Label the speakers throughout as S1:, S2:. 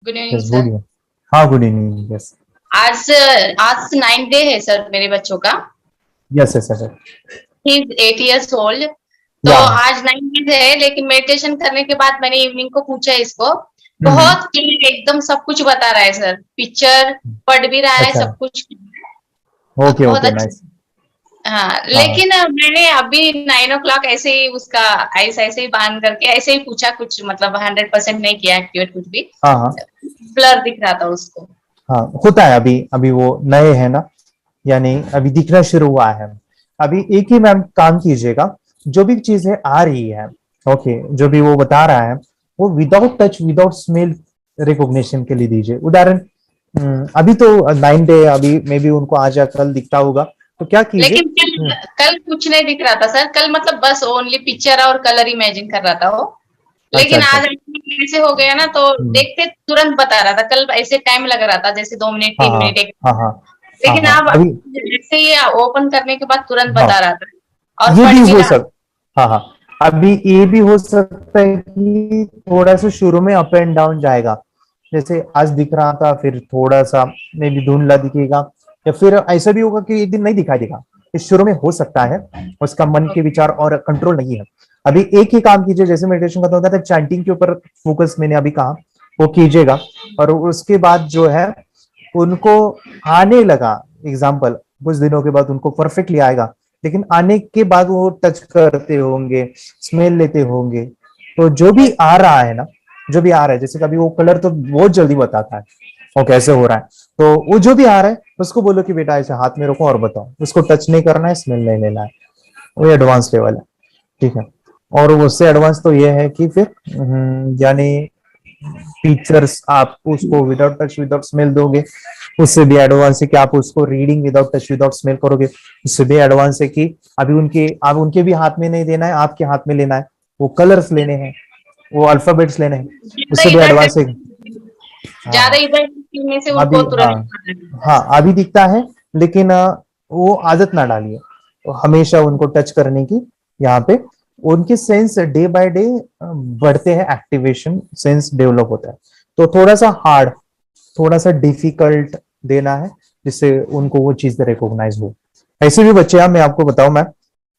S1: Good evening
S2: yes
S1: sir.
S2: बोलिए। हाँ, good evening. Yes
S1: आज आज 9th डे है सर मेरे बच्चों का।
S2: Yes yes yes.
S1: He is 8 years old. तो
S2: या
S1: आज 9th है, लेकिन मेडिटेशन करने के बाद मैंने इवनिंग को पूछा इसको।
S2: हम्म।
S1: बहुत क्लियर एकदम सब कुछ बता रहा है सर, पिक्चर पढ़ भी रहा है
S2: अच्छा।
S1: सब कुछ।
S2: ओके
S1: बहुत
S2: ओके
S1: अच्छा।
S2: नाइस।
S1: हाँ,
S2: हाँ
S1: लेकिन मैंने अभी 9 o'clock ऐसे ही उसका आइस ऐसे ही बांध करके ऐसे ही पूछा, कुछ मतलब 100% नहीं किया एक्टिवेट कुछ भी।
S2: हाँ हाँ
S1: ब्लर दिख रहा था उसको।
S2: हाँ, होता है। अभी अभी वो नए हैं ना, यानी अभी दिखना शुरू हुआ है। अभी एक ही मैम काम कीजिएगा, जो भी चीजें आ रही है, ओके, जो भी वो बता रहा है, वो without touch without smell recognition के लिए दीजिए। उदाहरण, अभी तो 9 डे, अभी मे बी उनको आज या कल दिखता होगा, तो क्या कीजिए।
S1: लेकिन कल कल कुछ नहीं दिख रहा था सर। कल मतलब बस ओनली पिक्चर और कलर इमेजिन कर रहा था वो।
S2: अच्छा
S1: लेकिन
S2: अच्छा।
S1: आज ऐसे हो गया ना, तो
S2: हम्म,
S1: देखते तुरंत बता रहा था। कल ऐसे टाइम लग रहा था जैसे 2 मिनट
S2: हाँ
S1: 3 मिनट
S2: हाँ
S1: एक।
S2: हाँ हाँ हाँ
S1: लेकिन
S2: हाँ
S1: आप
S2: अभी
S1: जैसे ही ओपन करने के बाद तुरंत
S2: हाँ,
S1: बता रहा था और
S2: ये
S1: पढ़
S2: भी
S1: भी
S2: हो
S1: रहा।
S2: सक हाँ हाँ, अभी ये भी हो सकता है कि थोड़ा सा शुरू में अप एंड डाउन जाएगा। जैसे आज दिख रहा था, फिर थोड़ा सा मे बी धुंधला दिखेगा, या फिर ऐसा भी होगा कि एक दिन नहीं दिखाई देगा। इस शुरू में हो सकता है, उसका मन के विचार और कंट्रोल नहीं है। अभी एक ही काम कीजिए, जैसे मेडिटेशन का होता था, चैंटिंग के ऊपर फोकस मैंने अभी कहा, वो कीजिएगा। और उसके बाद जो है, उनको आने लगा एग्जाम्पल, कुछ दिनों के बाद उनको परफेक्टली आएगा। लेकिन आने के बाद वो टच करते होंगे, स्मेल लेते होंगे, तो जो भी आ रहा है ना, जो भी आ रहा है, जैसे कभी वो कलर तो बहुत जल्दी बताता है वो कैसे हो रहा है। तो वो जो भी आ रहा है उसको बोलो कि बेटा ऐसे हाथ में रखो और बताओ, उसको टच नहीं करना है, स्मेल नहीं लेना है। वो एडवांस लेवल है, ठीक है। और उससे एडवांस तो ये है कि फिर यानी फीचर्स आप उसको विदाउट टच विदाउट स्मेल दोगे। उससे भी एडवांस है कि आप उसको reading without touch without smell करोगे। उससे भी एडवांस है कि अभी उनके, आप उनके भी हाथ में नहीं देना है, आपके हाथ में लेना है। वो कलर्स लेने हैं, वो अल्फाबेट्स लेने हैं।
S1: ज्यादा
S2: उससे भी
S1: इधर
S2: एडवांस है।
S1: टच
S2: हाँ
S1: ज्यादा
S2: हाँ।
S1: इधर करने से उनको
S2: अभी हाँ
S1: तुरंत पता लगता है।
S2: हाँ, अभी दिखता है, लेकिन वो आदत ना डालिए। तो हमेशा उनको टच करने की, यहाँ पे उनके सेंस डे बाय डे बढ़ते हैं, एक्टिवेशन सेंस डेवलप होता है। तो थोड़ा सा हार्ड, थोड़ा सा डिफिकल्ट देना है, जिससे उनको वो चीज रिकॉग्नाइज हो। ऐसे भी बच्चे हैं, मैं आपको बताऊं मैम,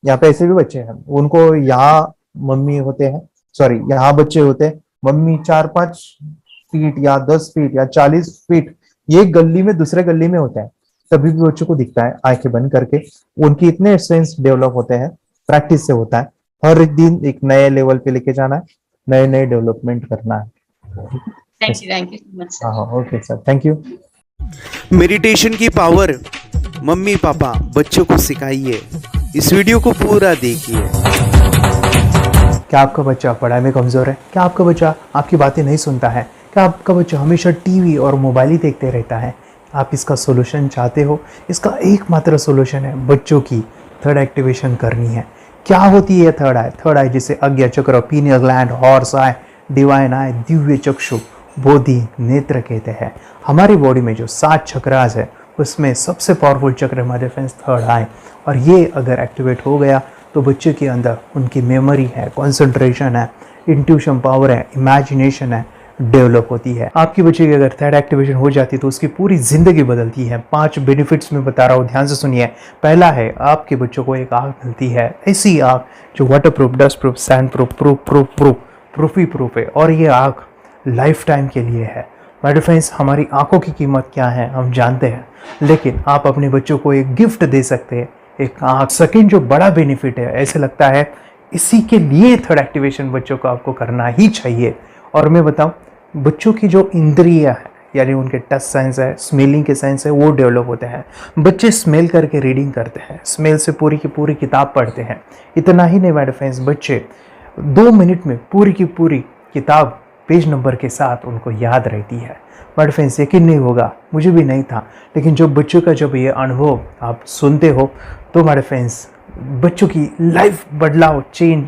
S2: यहाँ पे ऐसे भी बच्चे हैं, उनको यहाँ मम्मी होते हैं, सॉरी यहाँ बच्चे होते हैं, मम्मी 4-5 फीट या 10 फीट या 40 फीट ये गली में दूसरे गली में होता है, तभी भी बच्चों को दिखता है आंखें बंद करके। उनकी इतने सेंस डेवलप होते हैं, प्रैक्टिस से होता है। हर एक दिन एक नए लेवल पे लेके जाना है, नए नए डेवलपमेंट करना है।
S1: थैंक यू सो मच
S2: हाँ
S1: सर।
S2: हाँ, okay sir, thank you.
S3: Meditation की पावर मम्मी पापा बच्चों को सिखाइए। इस वीडियो को पूरा देखिए।
S2: क्या आपका बच्चा पढ़ाई में कमज़ोर है? क्या आपका बच्चा आपकी बातें नहीं सुनता है? क्या आपका बच्चा हमेशा टीवी और मोबाइल ही देखते रहता है? आप इसका सोल्यूशन चाहते हो? इसका एकमात्र सोल्यूशन है बच्चों की थर्ड एक्टिवेशन करनी है। क्या होती है थर्ड आई? थर्ड आई जिसे आज्ञा चक्र, pineal gland, Horus eye, divine eye, दिव्य चक्षु, बोधि नेत्र कहते हैं। हमारी बॉडी में जो 7 चक्रास है, उसमें सबसे पावरफुल चक्र हमारे फ्रेंड्स थर्ड आई। और ये अगर एक्टिवेट हो गया तो बच्चे के अंदर उनकी मेमोरी है, कंसंट्रेशन है, इंट्यूशन पावर है, इमेजिनेशन है, डेवलप होती है। आपकी बच्चे की अगर थर्ड एक्टिवेशन हो जाती है तो उसकी पूरी जिंदगी बदलती है। 5 बेनिफिट्स में बता रहा हूँ, ध्यान से सुनिए। पहला है, आपके बच्चों को एक आँख मिलती है, ऐसी आँख जो waterproof, dustproof, sandproof, proof ही प्रूफ है। और ये आँख लाइफ टाइम के लिए है। माय डियर फ्रेंड्स, हमारी आंखों की कीमत क्या है हम जानते हैं, लेकिन आप अपने बच्चों को एक गिफ्ट दे सकते हैं, एक आंख। सेकंड जो बड़ा बेनिफिट है, ऐसे लगता है इसी के लिए थर्ड एक्टिवेशन बच्चों को आपको करना ही चाहिए। और मैं बताऊं, बच्चों की जो इंद्रियां है, यानी उनके टच सेंस है, स्मेलिंग के सेंस है, वो डेवलप होते हैं। बच्चे स्मेल करके रीडिंग करते हैं, स्मेल से पूरी की पूरी किताब पढ़ते हैं। इतना ही नहीं माय डियर फ्रेंड्स, बच्चे 2 मिनट में पूरी की पूरी किताब पेज नंबर के साथ उनको याद रहती है। बट फ्रेंड्स, यकीन नहीं होगा, मुझे भी नहीं था, लेकिन जब बच्चों का जब ये अनुभव आप सुनते हो तो हमारे फ्रेंड्स बच्चों की लाइफ बदलाव चेंज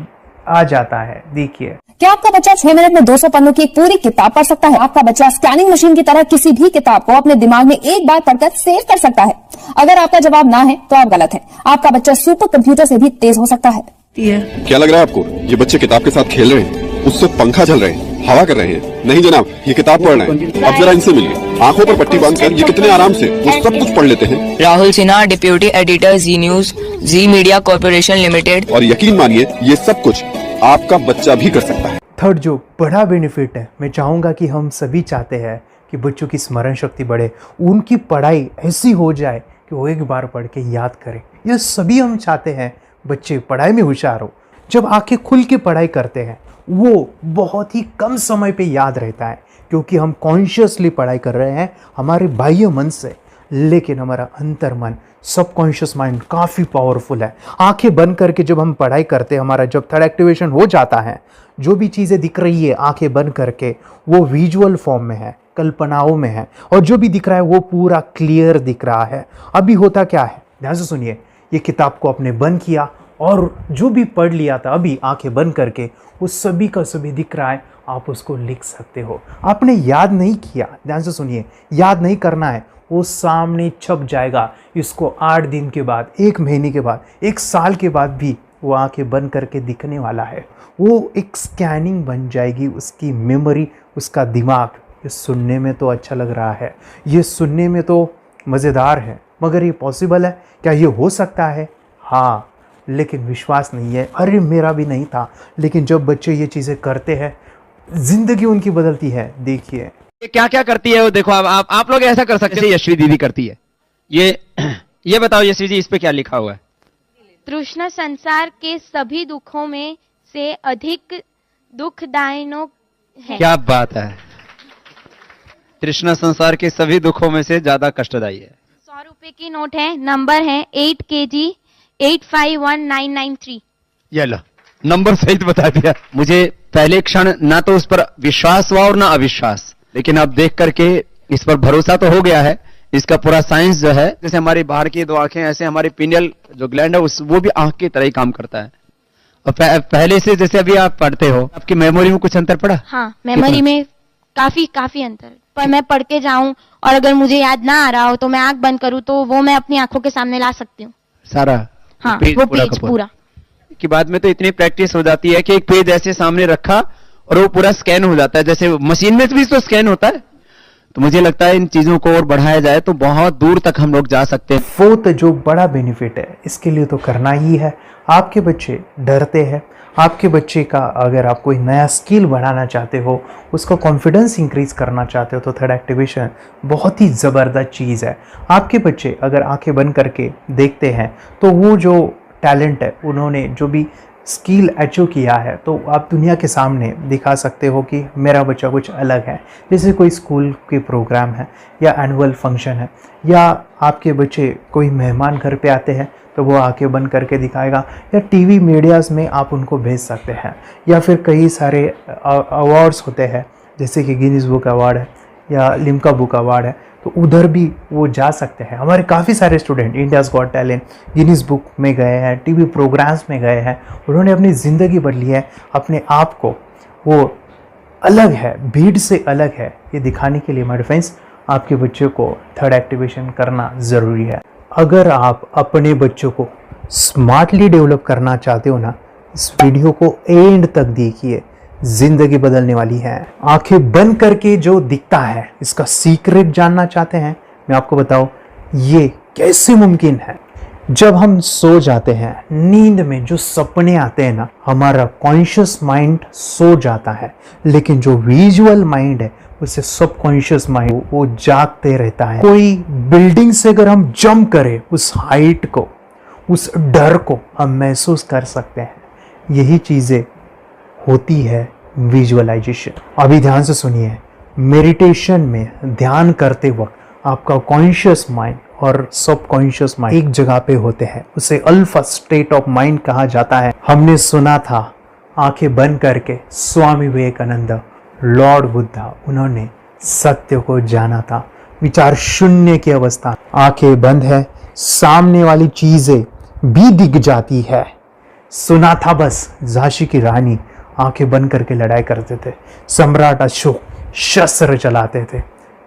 S2: आ जाता है। देखिए,
S4: क्या आपका बच्चा 6 मिनट में 200 पन्नों की एक पूरी किताब पढ़ सकता है? आपका बच्चा स्कैनिंग मशीन की तरह किसी भी किताब को अपने दिमाग में एक बार पढ़कर सेव कर सकता है? अगर आपका जवाब ना है तो आप गलत हैं। आपका बच्चा सुपर कंप्यूटर से भी तेज हो सकता है।
S5: क्या लग रहा है आपको? ये बच्चे किताब के साथ खेल रहे हैं, उससे पंखा चल रहे हैं, हवा कर रहे हैं? नहीं जनाब, ये किताब पढ़ रहे हैं। अब जरा इनसे मिलिए। आंखों पर पट्टी बांधकर ये कितने आराम से वो सब कुछ पढ़ लेते हैं।
S6: राहुल सिन्हा, डिप्यूटी एडिटर, जी न्यूज, जी मीडिया कॉर्पोरेशन लिमिटेड।
S5: और यकीन मानिए ये सब कुछ आपका बच्चा भी कर सकता है।
S2: थर्ड जो बड़ा बेनिफिट है, मैं चाहूँगा कि हम सभी चाहते हैं कि बच्चों की स्मरण शक्ति बढ़े, उनकी पढ़ाई ऐसी हो जाए कि वो एक बार पढ़ के याद करें। यह सभी हम चाहते हैं बच्चे पढ़ाई में होशियार हो। जब आंखें खुल के पढ़ाई करते हैं वो बहुत ही कम समय पे याद रहता है, क्योंकि हम कॉन्शियसली पढ़ाई कर रहे हैं हमारे बाह्य मन से, लेकिन हमारा अंतर मन, सबकॉन्शियस माइंड काफ़ी पावरफुल है। आंखें बंद करके जब हम पढ़ाई करते हैं, हमारा जब थर्ड एक्टिवेशन हो जाता है, जो भी चीज़ें दिख रही है आंखें बंद करके वो विजुअल फॉर्म में है, कल्पनाओं में है, और जो भी दिख रहा है वो पूरा क्लियर दिख रहा है। अभी होता क्या है, ध्यान से सुनिए। ये किताब को आपने बंद किया और जो भी पढ़ लिया था अभी आंखें बंद करके वो सभी का सभी दिख रहा है, आप उसको लिख सकते हो। आपने याद नहीं किया, ध्यान से सुनिए, याद नहीं करना है, वो सामने छप जाएगा। इसको 8 दिन के बाद, 1 महीने के बाद, 1 साल के बाद भी वो आंखें बंद करके दिखने वाला है। वो एक स्कैनिंग बन जाएगी, उसकी मेमोरी, उसका दिमाग। ये सुनने में तो अच्छा लग रहा है, ये सुनने में तो मज़ेदार है, मगर ये पॉसिबल है क्या? ये हो सकता है, हाँ, लेकिन विश्वास नहीं है। अरे मेरा भी नहीं था, लेकिन जब बच्चे ये चीज़ें करते हैं जिंदगी उनकी बदलती है। देखिए
S7: क्या क्या करती है वो, देखो आप लोग ऐसा कर सकते हैं, यशवी दीदी करती है। ये बताओ यशवी जी, इस पे क्या लिखा हुआ है?
S8: तृष्णा संसार के सभी दुखों में से अधिक दुखदायक है।
S7: क्या बात है, तृष्णा संसार के सभी दुखों में से ज्यादा कष्टदायी है।
S8: 100 रुपए की नोट है, नंबर है 8 kg 851993।
S7: ये लो, नंबर सहित बता दिया। मुझे पहले क्षण ना तो उस पर विश्वास हुआ और ना अविश्वास, लेकिन अब देख करके इस पर भरोसा तो हो गया है। इसका पूरा साइंस जो है, जैसे हमारी बाहर की 2 आंखें, ऐसे हमारी पिनियल जो ग्लैंड है वो भी आंख की तरह ही काम करता है। और पहले से जैसे अभी आप पढ़ते हो, आपकी मेमोरी में कुछ अंतर पड़ा?
S8: हाँ, मेमोरी में काफी अंतर। पर मैं पढ़ के जाऊं और अगर मुझे याद ना आ रहा हो तो मैं आंख बंद करूं तो वो मैं अपनी आंखों के सामने ला सकती हूँ
S7: सारा।
S8: हाँ,
S7: पेज
S8: वो
S7: पूरा
S8: पेज पूरा
S7: कि बाद में तो इतनी प्रैक्टिस हो जाती है कि एक पेज ऐसे सामने रखा और वो पूरा स्कैन हो जाता है, जैसे मशीन में भी तो स्कैन होता है। तो मुझे लगता है इन चीजों को और बढ़ाया जाए तो बहुत दूर तक हम लोग जा सकते हैं।
S2: फोर्थ जो बड़ा बेनिफिट है, इसके लिए तो करना ही है। आपके बच्चे डरते हैं, आपके बच्चे का अगर आप कोई नया स्किल बढ़ाना चाहते हो, उसका कॉन्फिडेंस इंक्रीज करना चाहते हो, तो थर्ड एक्टिवेशन बहुत ही ज़बरदस्त चीज़ है। आपके बच्चे अगर आंखें बंद करके देखते हैं तो वो जो टैलेंट है, उन्होंने जो भी स्किल अचीव किया है, तो आप दुनिया के सामने दिखा सकते हो कि मेरा बच्चा कुछ अलग है। जैसे कोई स्कूल के प्रोग्राम है या एनुअल फंक्शन है, या आपके बच्चे कोई मेहमान घर पे आते हैं तो वो आंखें बंद करके दिखाएगा, या टीवी मीडियाज़ में आप उनको भेज सकते हैं, या फिर कई सारे अवार्ड्स होते हैं जैसे कि गिनीज बुक अवार्ड है या लिम्का बुक अवार्ड है, तो उधर भी वो जा सकते हैं। हमारे काफ़ी सारे student India's got talent, Guinness book में गए हैं, टीवी प्रोग्राम्स में गए हैं, उन्होंने अपनी ज़िंदगी बदली है, अपने आप को वो अलग है, भीड़ से अलग है, ये दिखाने के लिए मेरे फ्रेंड्स आपके बच्चों को थर्ड एक्टिवेशन करना ज़रूरी है। अगर आप अपने बच्चों को स्मार्टली डेवलप करना चाहते हो ना, इस वीडियो को एंड तक देखिए, जिंदगी बदलने वाली है। आंखें बंद करके जो दिखता है, इसका सीक्रेट जानना चाहते हैं, मैं आपको बताऊं ये कैसे मुमकिन है। जब हम सो जाते हैं, नींद में जो सपने आते हैं ना, हमारा कॉन्शियस माइंड सो जाता है, लेकिन जो विजुअल माइंड है उससे सबकॉन्शियस माइंड वो जागते रहता है। कोई बिल्डिंग से अगर हम जंप करें, उस हाइट को, उस डर को हम महसूस कर सकते हैं। यही चीज़ें होती है विजुअलाइजेशन। अभी ध्यान से सुनिए, मेडिटेशन में ध्यान करते वक्त आपका कॉन्शियस माइंड और सबकॉन्शियस माइंड एक जगह पे होते हैं, उसे अल्फा स्टेट ऑफ माइंड कहा जाता है। हमने सुना था आंखें बंद करके स्वामी विवेकानंद, लॉर्ड बुद्धा, उन्होंने सत्य को जाना था। विचार शून्य की अवस्था, आंखें बंद है, सामने वाली चीजें भी दिख जाती है। सुना था बस, झांसी की रानी आंखें बंद करके लड़ाई करते थे, सम्राट अशोक शस्त्र चलाते थे।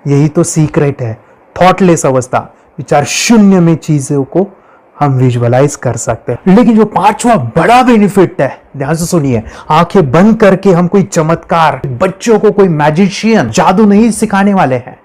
S2: यही तो सीक्रेट है, थॉटलेस अवस्था, विचार शून्य में चीज़ों को हम विजुअलाइज कर सकते हैं। लेकिन जो पांचवा बड़ा बेनिफिट है, ध्यान से सुनिए, आंखें बंद करके हम कोई चमत्कार, बच्चों को कोई मैजिशियन जादू नहीं सिखाने वाले हैं।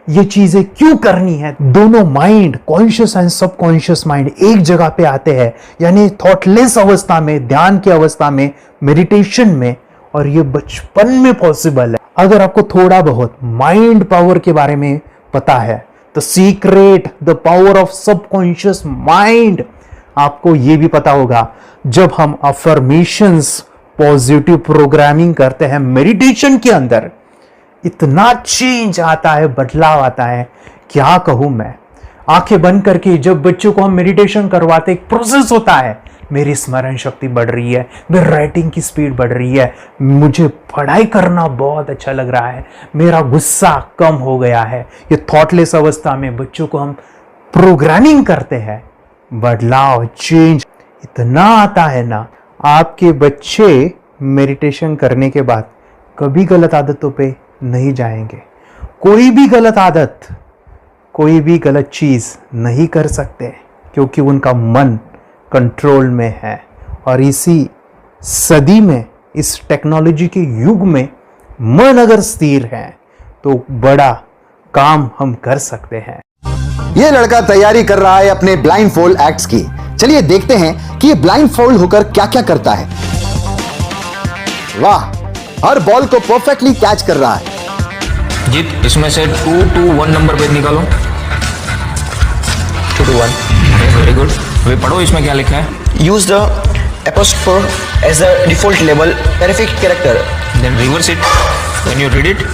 S2: ये चीजें क्यों करनी है? दोनों mind, conscious and subconscious mind एक जगह पे आते हैं, यानी थॉटलेस अवस्था में, ध्यान की अवस्था में, मेडिटेशन में, और ये बचपन में पॉसिबल है। अगर आपको थोड़ा बहुत माइंड पावर के बारे में पता है, the secret, the power of subconscious mind, आपको ये भी पता होगा जब हम अफर्मेशंस, पॉजिटिव प्रोग्रामिंग करते हैं मेडिटेशन के अंदर, इतना चेंज आता है, बदलाव आता है, क्या कहूं मैं। आंखें बंद करके जब बच्चों को हम मेडिटेशन करवाते, एक प्रोसेस होता है, मेरी स्मरण शक्ति बढ़ रही है, मेरी राइटिंग की स्पीड बढ़ रही है, मुझे पढ़ाई करना बहुत अच्छा लग रहा है, मेरा गुस्सा कम हो गया है। ये थॉटलेस अवस्था में बच्चों को हम प्रोग्रामिंग करते हैं, बदलाव, चेंज इतना आता है ना। आपके बच्चे मेडिटेशन करने के बाद कभी गलत आदतों पे नहीं जाएंगे, कोई भी गलत आदत, कोई भी गलत चीज नहीं कर सकते, क्योंकि उनका मन कंट्रोल में है। और इसी सदी में, इस टेक्नोलॉजी के युग में, मन अगर स्थिर है तो बड़ा काम हम कर सकते हैं।
S9: ये लड़का तैयारी कर रहा है अपने ब्लाइंड फोल्ड एक्ट्स की। चलिए देखते हैं कि ये ब्लाइंड फोल्ड होकर क्या क्या करता है। वाह, हर बॉल को परफेक्टली कैच कर रहा है।
S6: जीत, इसमें से 2 to 1 नंबर पेज निकालो। 2 to 1, वेरी गुड। वे पढ़ो, इसमें क्या लिखा है।
S10: Use the apostrophe as a default label terrific character.
S6: Then reverse it when you read it.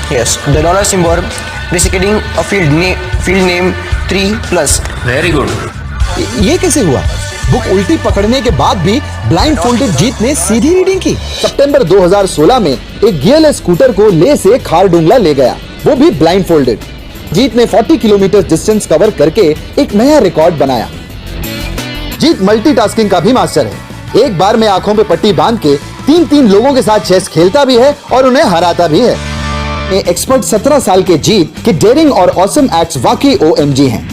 S10: Yes, the dollar symbol preceding a field name 3+.
S6: Very good.
S9: ये कैसे हुआ? Book उल्टी पकड़ने के बाद भी ब्लाइंड फोल्डेड जीत ने सीधी रीडिंग की। सितंबर 2016 में एक गियरलेस स्कूटर को ले से खारडुंगला ले गया, वो भी ब्लाइंड फोल्डेड। जीत ने 40 किलोमीटर डिस्टेंस कवर करके एक नया रिकॉर्ड बनाया। जीत मल्टीटास्किंग का भी मास्टर है। एक बार में आंखों पे पट्टी बांध के 3-3 लोगों के साथ चेस खेलता भी है और उन्हें हराता भी है। एक्सपर्ट 17 साल के जीत के डेयरिंग और ऑसम एक्ट्स वाकई OMG हैं।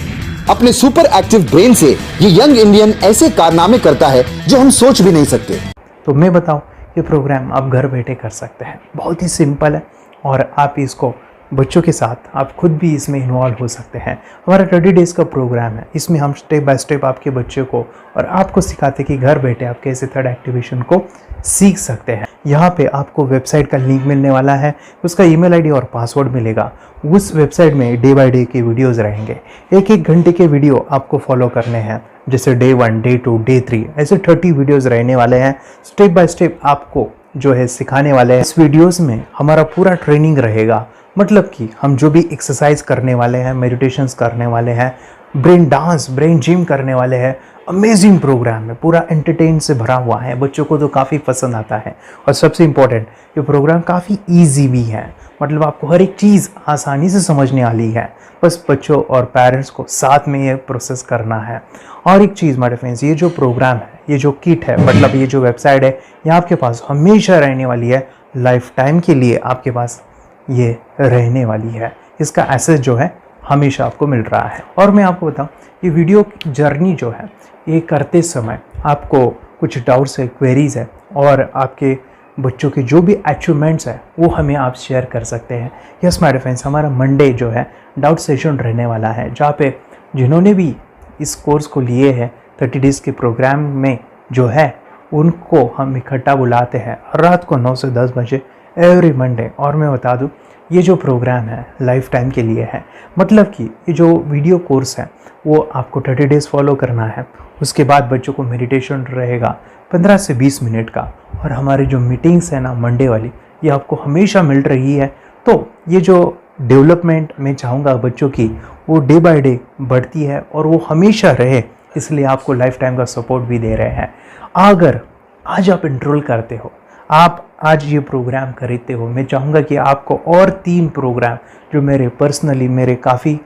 S9: अपने सुपर एक्टिव ब्रेन से ये यंग इंडियन ऐसे कारनामे करता है जो हम सोच भी नहीं सकते।
S2: तो मैं बताऊं, ये प्रोग्राम आप घर बैठे कर सकते हैं, बहुत ही सिंपल है, और आप इसको बच्चों के साथ आप खुद भी इसमें इन्वॉल्व हो सकते हैं। हमारा 30 डेज़ का प्रोग्राम है, इसमें हम स्टेप बाय स्टेप आपके बच्चे को और आपको सिखाते कि घर बैठे आप कैसे थर्ड एक्टिवेशन को सीख सकते हैं। यहाँ पे आपको वेबसाइट का लिंक मिलने वाला है, उसका ईमेल आईडी और पासवर्ड मिलेगा। उस वेबसाइट में डे बाय डे के वीडियोस रहेंगे, 1-1 घंटे के वीडियो आपको फॉलो करने हैं, जैसे डे 1, डे 2, डे 3, ऐसे 30 वीडियोस रहने वाले हैं। स्टेप बाय स्टेप आपको जो है सिखाने वाले हैं। इस वीडियोस में हमारा पूरा ट्रेनिंग रहेगा, मतलब कि हम जो भी एक्सरसाइज करने वाले हैं, मेडिटेशंस करने वाले हैं, ब्रेन डांस, ब्रेन जिम करने वाले हैं। अमेजिंग प्रोग्राम है, पूरा एंटरटेन से भरा हुआ है, बच्चों को तो काफ़ी पसंद आता है। और सबसे इम्पोर्टेंट, ये प्रोग्राम काफ़ी ईजी भी है, मतलब आपको हर एक चीज़ आसानी से समझने वाली है। बस बच्चों और पेरेंट्स को साथ में ये प्रोसेस करना है। और एक चीज़ माय फ्रेंड्स, ये जो प्रोग्राम है, ये जो किट है, मतलब ये जो वेबसाइट है, ये आपके पास हमेशा रहने वाली है, लाइफ टाइम के लिए आपके पास ये रहने वाली है। इसका एक्सेस जो है हमेशा आपको मिल रहा है। और मैं आपको बताऊं, ये वीडियो जर्नी जो है, ये करते समय आपको कुछ डाउट्स है, क्वेरीज है, और आपके बच्चों के जो भी अचीवमेंट्स है वो हमें आप शेयर कर सकते हैं। यस माय फ्रेंड्स, हमारा मंडे जो है डाउट सेशन रहने वाला है, जहाँ पे जिन्होंने भी इस कोर्स को लिए हैं 30 डेज़ के प्रोग्राम में जो है, उनको हम इकट्ठा बुलाते हैं रात को 9 से 10 बजे एवरी मंडे। और मैं बता दूं, ये जो प्रोग्राम है लाइफ टाइम के लिए है, मतलब कि ये जो वीडियो कोर्स है वो आपको 30 डेज़ फॉलो करना है। उसके बाद बच्चों को मेडिटेशन रहेगा 15 से 20 मिनट का, और हमारी जो मीटिंग्स है ना मंडे वाली, ये आपको हमेशा मिल रही है। तो ये जो डेवलपमेंट मैं चाहूँगा बच्चों की, वो डे बाय डे बढ़ती है और वो हमेशा रहे, इसलिए आपको लाइफ टाइम का सपोर्ट भी दे रहे हैं। अगर आज आप एनरोल करते हो, आप आज ये प्रोग्राम खरीदते हो, मैं चाहूँगा कि आपको और 3 प्रोग्राम जो मेरे पर्सनली मेरे काफ़ी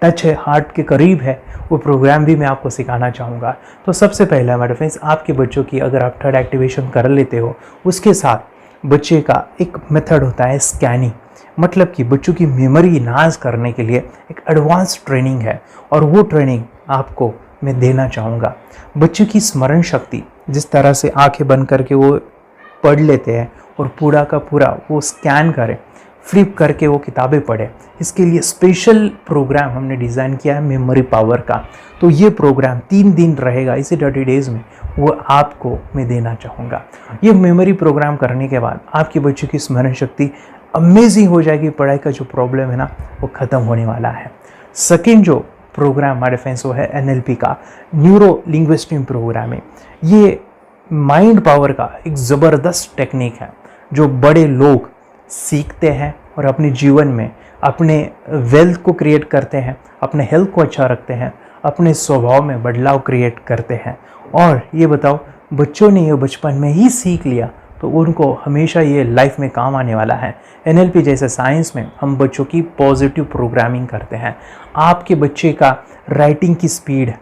S2: टच है, हार्ट के करीब है, वो प्रोग्राम भी मैं आपको सिखाना चाहूँगा। तो सबसे पहला मेरे फ्रेंड्स, आपके बच्चों की अगर आप थर्ड एक्टिवेशन कर लेते हो, उसके साथ बच्चे का एक मेथड होता है स्कैनिंग, मतलब कि बच्चों की मेमोरी इन्हांस करने के लिए एक एडवांस ट्रेनिंग है, और वो ट्रेनिंग आपको मैं देना चाहूँगा। बच्चों की स्मरण शक्ति, जिस तरह से आंखें बंद करके वो पढ़ लेते हैं और पूरा का पूरा वो स्कैन करें, फ्लिप करके वो किताबें पढ़े, इसके लिए स्पेशल प्रोग्राम हमने डिज़ाइन किया है मेमोरी पावर का। तो ये प्रोग्राम 3 दिन रहेगा, इसी 30 डेज़ में वो आपको मैं देना चाहूँगा। ये मेमोरी प्रोग्राम करने के बाद आपके बच्चों की स्मरण शक्ति अमेजिंग हो जाएगी। पढ़ाई का जो प्रॉब्लम है ना वो ख़त्म होने वाला है। सेकेंड जो प्रोग्राम हमारे फ्रेंड्स वो है NLP का, न्यूरो लिंग्विस्टिक प्रोग्राम है। ये माइंड पावर का एक ज़बरदस्त टेक्निक है जो बड़े लोग सीखते हैं और अपने जीवन में अपने वेल्थ को क्रिएट करते हैं, अपने हेल्थ को अच्छा रखते हैं, अपने स्वभाव में बदलाव क्रिएट करते हैं। और ये बताओ, बच्चों ने ये बचपन में ही सीख लिया तो उनको हमेशा ये लाइफ में काम आने वाला है। NLP जैसे साइंस में हम बच्चों की पॉजिटिव प्रोग्रामिंग करते हैं। आपके बच्चे का राइटिंग की स्पीड,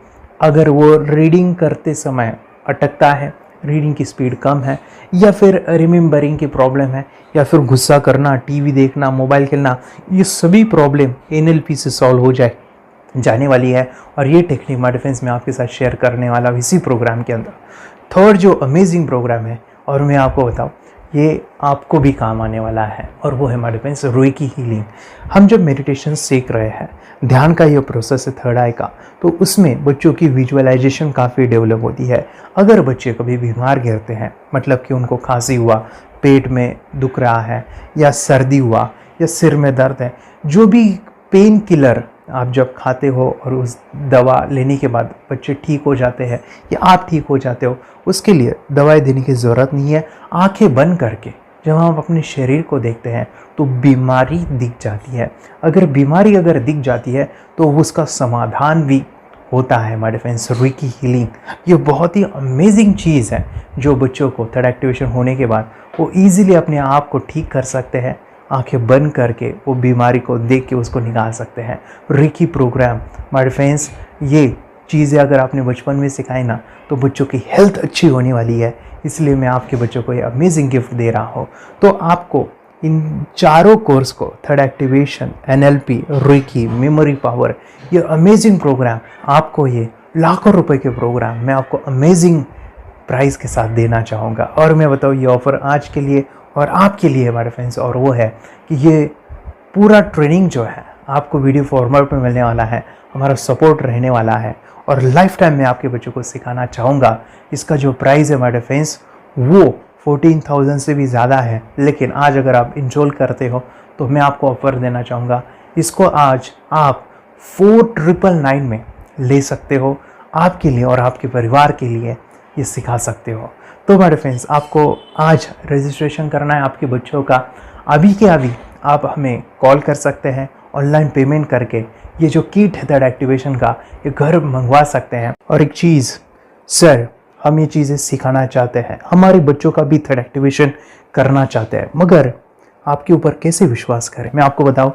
S2: अगर वो रीडिंग करते समय अटकता है, रीडिंग की स्पीड कम है, या फिर रिमेंबरिंग की प्रॉब्लम है, या फिर गुस्सा करना, टीवी देखना, मोबाइल खेलना, ये सभी प्रॉब्लम NLP से सॉल्व हो जाने वाली है। और ये टेक्निक माय फ्रेंड्स मैं आपके साथ शेयर करने वाला हूँ इसी प्रोग्राम के अंदर। थर्ड जो अमेजिंग प्रोग्राम है, और मैं आपको बताऊँ ये आपको भी काम आने वाला है, और वो है हमारे फ्रेंड्स रेकी हीलिंग। हम जब मेडिटेशन सीख रहे हैं, ध्यान का ये प्रोसेस है थर्ड आई का, तो उसमें बच्चों की विजुअलाइजेशन काफ़ी डेवलप होती है। अगर बच्चे कभी बीमार गिरते हैं, मतलब कि उनको खांसी हुआ, पेट में दुख रहा है, या सर्दी हुआ, या सिर में दर्द है, जो भी पेन किलर आप जब खाते हो और उस दवा लेने के बाद बच्चे ठीक हो जाते हैं या आप ठीक हो जाते हो, उसके लिए दवाई देने की ज़रूरत नहीं है। आंखें बंद करके जब हम अपने शरीर को देखते हैं तो बीमारी दिख जाती है। अगर बीमारी दिख जाती है तो उसका समाधान भी होता है हमारे फ्रेंड्स। रेकी हीलिंग ये बहुत ही अमेजिंग चीज़ है जो बच्चों को थर्ड एक्टिवेशन होने के बाद वो ईजिली अपने आप को ठीक कर सकते हैं। आंखें बंद करके वो बीमारी को देख के उसको निकाल सकते हैं। रेकी प्रोग्राम हमारे फ्रेंड्स, ये चीज़ें अगर आपने बचपन में सिखाई ना तो बच्चों की हेल्थ अच्छी होने वाली है। इसलिए मैं आपके बच्चों को ये अमेजिंग गिफ्ट दे रहा हूँ। तो आपको इन चारों कोर्स को, third activation, NLP, reiki, memory power, ये अमेजिंग प्रोग्राम, आपको ये लाखों रुपए के प्रोग्राम मैं आपको अमेजिंग प्राइस के साथ देना चाहूँगा। और मैं बताऊँ ये ऑफ़र आज के लिए और आपके लिए हमारे फ्रेंड्स, और वो है कि ये पूरा ट्रेनिंग जो है आपको वीडियो फॉर्मेट में मिलने वाला है, हमारा सपोर्ट रहने वाला है, और लाइफ टाइम में आपके बच्चों को सिखाना चाहूँगा। इसका जो प्राइस है हमारे फ्रेंड्स वो 14,000 से भी ज़्यादा है, लेकिन आज अगर आप इनरोल करते हो तो मैं आपको ऑफ़र देना चाहूँगा। इसको आज आप 4,999 में ले सकते हो। आपके लिए और आपके परिवार के लिए ये सिखा सकते हो। तो हमारे फ्रेंड्स, आपको आज रजिस्ट्रेशन करना है आपके बच्चों का। अभी के अभी आप हमें कॉल कर सकते हैं, ऑनलाइन पेमेंट करके ये जो किट है थर्ड एक्टिवेशन का ये घर मंगवा सकते हैं। और एक चीज़ सर, हम ये चीज़ें सिखाना चाहते हैं, हमारे बच्चों का भी थर्ड एक्टिवेशन करना चाहते हैं, मगर आपके ऊपर कैसे विश्वास करें। मैं आपको बताऊं,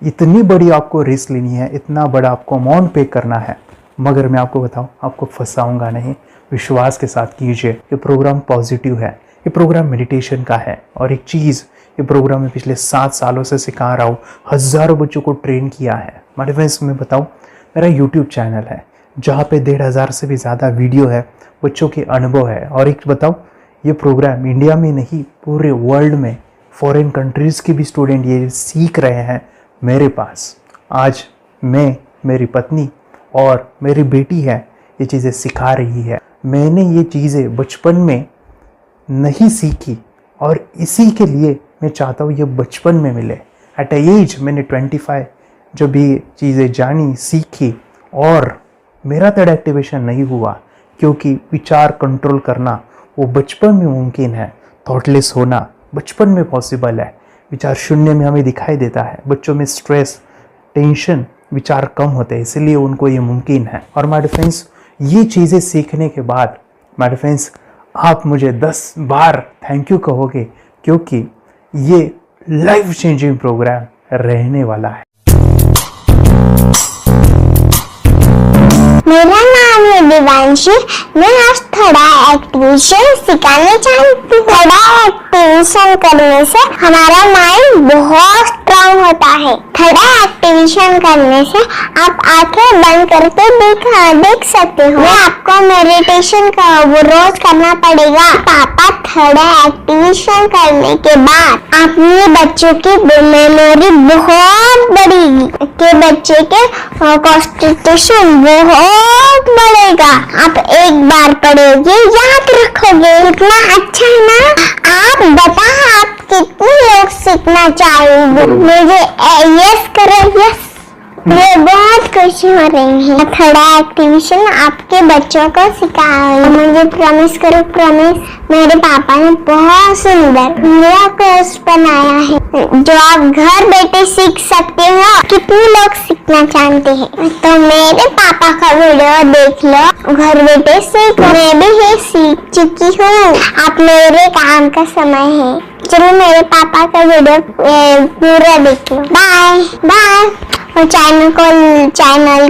S2: इतनी बड़ी आपको रिस्क लेनी है, इतना बड़ा आपको अमाउंट पे करना है, मगर मैं आपको बताऊं आपको फंसाऊंगा नहीं। विश्वास के साथ कीजिए। ये प्रोग्राम पॉजिटिव है, ये प्रोग्राम मेडिटेशन का है। और एक चीज़, ये प्रोग्राम मैं पिछले 7 सालों से सिखा रहा हूँ, हज़ारों बच्चों को ट्रेन किया है। हमारे फ्रेंड्स, मैं बताऊँ, मेरा यूट्यूब चैनल है जहाँ पे 1,500 से भी ज़्यादा वीडियो है, बच्चों के अनुभव है। और एक बताऊँ, ये प्रोग्राम इंडिया में नहीं पूरे वर्ल्ड में, फॉरेन कंट्रीज़ के भी स्टूडेंट ये सीख रहे हैं मेरे पास। आज मैं, मेरी पत्नी और मेरी बेटी है ये चीज़ें सिखा रही है। मैंने ये चीज़ें बचपन में नहीं सीखी और इसी के लिए मैं चाहता हूँ ये बचपन में मिले। एट एज मैंने 25 जब ये चीज़ें जानी, सीखी, और मेरा थर्ड एक्टिवेशन नहीं हुआ क्योंकि विचार कंट्रोल करना वो बचपन में मुमकिन है। थॉटलेस होना बचपन में पॉसिबल है। विचार शून्य में हमें दिखाई देता है। बच्चों में स्ट्रेस, टेंशन, विचार कम होते हैं, इसलिए उनको ये मुमकिन है। और माय फ्रेंड्स, ये चीज़ें सीखने के बाद माय फ्रेंड्स आप मुझे 10 बार थैंक यू कहोगे, क्योंकि ये लाइफ चेंजिंग प्रोग्राम रहने वाला है।
S11: मेरा नाम है दिवांशी। मैं आज थोड़ा एक्टिविशन सिखाने चाहती हूँ। थोड़ा एक्टिविशन करने से हमारा माइंड बहुत स्ट्रांग होता है। थोड़ा एक्टिविशन करने से आप आंखें बंद करके देख सकते हो। मैं आपको मेडिटेशन का वो रोज करना पड़ेगा। पापा थोड़ा एक्टिविशन करने के बाद अपने बच्चों की मेमोरी बहुत बढ़ेगी के बच्चे के कॉन्सेंट्रेशन बहुत बढ़ेगा। आप एक बार पढ़ोगे याद रखोगे। इतना अच्छा है ना। आप बताओ आप कितने लोग सीखना चाहोगे? मुझे यस करो यस। मैं बहुत खुशी हो रही है। थोड़ा एक्टिविशन आपके बच्चों को सिखाओ। मुझे प्रॉमिस करो प्रॉमिस। मेरे पापा ने बहुत सुंदर मेरा कोर्स बनाया है जो आप घर बैठे सीख सकते हो। कितने लोग सीखना चाहते हैं तो मेरे पापा का वीडियो देख लो। घर बैठे सीखो। मैं भी ये सीख चुकी हूँ। आप मेरे काम का समय है। चलो मेरे पापा का वीडियो पूरा देख लो। Bye bye. और चैनल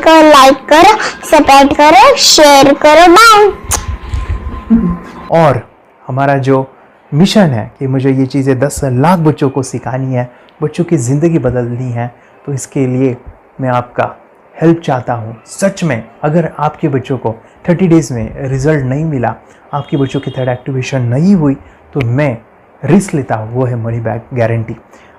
S11: को लाइक करो, सब्सक्राइब करो, शेयर करो। बाय।
S2: और हमारा जो मिशन है कि मुझे ये चीज़ें 10 लाख बच्चों को सिखानी है, बच्चों की ज़िंदगी बदलनी है, तो इसके लिए मैं आपका हेल्प चाहता हूँ। सच में अगर आपके बच्चों को 30 डेज़ में रिज़ल्ट नहीं मिला, आपके बच्चों की थर्ड एक्टिवेशन नहीं हुई, तो मैं रिस्क लेता हूँ, वो है मनी बैक गारंटी।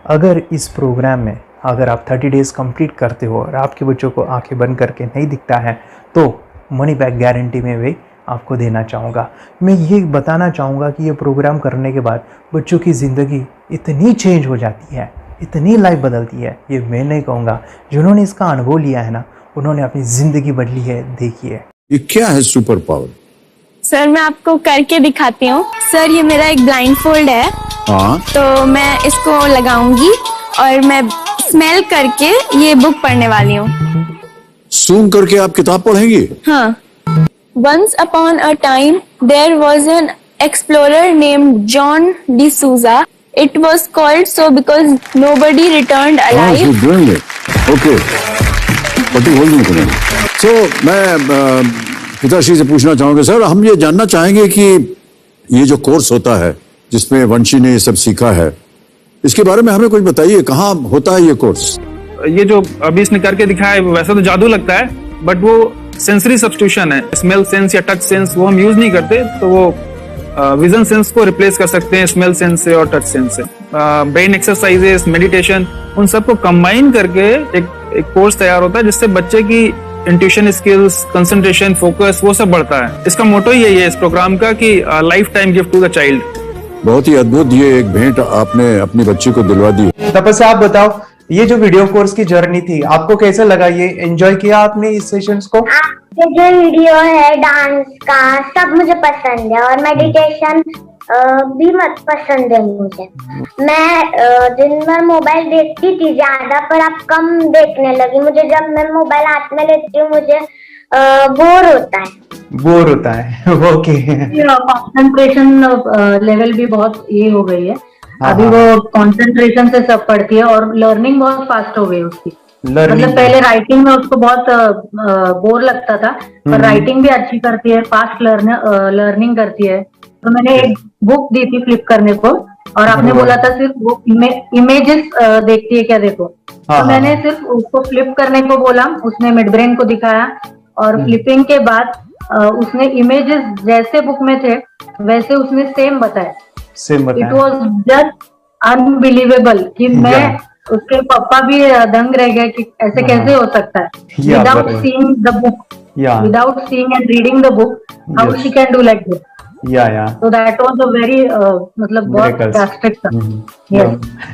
S2: अगर इस प्रोग्राम में अगर आप 30 डेज़ कंप्लीट करते हो और आपके बच्चों को आंखें बंद करके नहीं दिखता है, तो मनी बैक गारंटी में भी आपको देना चाहूँगा। मैं ये बताना चाहूँगा कि ये प्रोग्राम करने के बाद बच्चों की ज़िंदगी इतनी चेंज हो जाती है, इतनी लाइफ बदलती है, ये मैं नहीं कहूँगा। जिन्होंने इसका अनुभव लिया है ना, उन्होंने अपनी ज़िंदगी बदली है। देखिए
S5: ये क्या है सुपर पावर?
S8: सर मैं आपको करके दिखाती हूँ। सर ये मेरा एक ब्लाइंड फोल्ड है।
S5: हाँ,
S8: तो मैं इसको लगाऊंगी और मैं स्मेल करके ये बुक पढ़ने वाली हूँ।
S5: सूंघ करके आप किताब पढ़ेंगी?
S8: हाँ। Once upon a time, there was an explorer named John D'Souza. It was called so because nobody returned alive.
S5: Okay, पट्टी खोल दूँ तुम्हें। तो मैं पिताश्री से पूछना चाहूँगा, सर हम ये जानना चाहेंगे कि ये जो कोर्स होता है जिसमें वंशी ने ये सब सीखा है, इसके बारे में हमें कुछ बताइए। कहाँ होता है ये कोर्स?
S12: ये जो अभी इसने करके दिखाया है वैसा तो जादू लगता है, बट वो सेंसरी सब्स्टिट्यूशन है। स्मेल सेंस या टच सेंस वो हम यूज नहीं करते, तो वो विजन सेंस को रिप्लेस कर सकते हैं स्मेल सेंस से और टच सेंस से। ब्रेन एक्सरसाइजेस, मेडिटेशन, उन सबको कंबाइन करके एक कोर्स तैयार होता है जिससे बच्चे की इंट्यूशन स्किल्स, कंसंट्रेशन, फोकस वो सब बढ़ता है। इसका मोटो ही यही है इस प्रोग्राम का कि life time gift to the child.
S5: बहुत ही अद्भुत ये एक भेंट आपने अपनी बच्ची को दिलवा दी।
S2: तपस्या आप बताओ, ये जो वीडियो कोर्स की जर्नी थी आपको कैसा लगा? ये एंजॉय किया आपने इस सेशंस को?
S11: आपके जो वीडियो है डांस का सब मुझे पसंद है और मेडिटेशन भी मत पसंद है मुझे। मैं दिन भर मोबाइल देखती थी ज्यादा, पर अब कम देखने लगी। मुझे जब मैं मोबाइल हाथ में लेती हूँ मुझे बोर होता है। ओके।
S13: कंसंट्रेशन लेवल भी बहुत ये हो गई है अभी। वो कंसंट्रेशन से सब पढ़ती है और लर्निंग बहुत फास्ट हो गई उसकी। मतलब पहले राइटिंग में उसको बहुत बोर लगता था, पर राइटिंग भी अच्छी करती है, फास्ट लर्निंग करती है। तो मैंने एक बुक दी थी फ्लिप करने को और आपने बोला था सिर्फ वो इमेजेस देखती है क्या, देखो। तो मैंने सिर्फ उसको फ्लिप करने को बोला, उसने मिड ब्रेन को दिखाया और फ्लिपिंग के बाद उसने इमेजेस जैसे बुक में थे वैसे उसने सेम बताया। इट वॉज जस्ट अनबिलीवेबल कि मैं उसके पापा भी दंग रह गए कि ऐसे कैसे हो सकता है। Without seeing the book, without seeing and reading the book, how she can do like this. So that was a very मतलब बहुत ड्रास्टिक था।